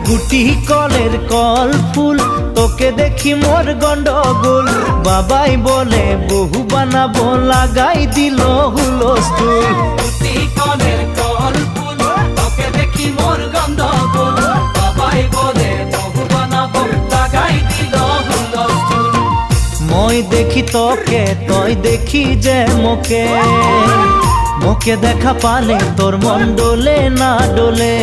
গুটি কলের কল ফুল, তোকে দেখি মোর গন্ডগোল। বাবাই বলে বহু বানাবো, লাগাই দিল হুলস্থুল। গুটি কলের কল ফুল, তোকে দেখি মোর গন্ডগোল। বাবাই বলে বহু বানাবো, লাগাই দিল হুলস্থুল। মই দেখি তোকে, তই দেখি যে মোকে, মোকে দেখা পালে তোর মন ডোলে না ডোলে।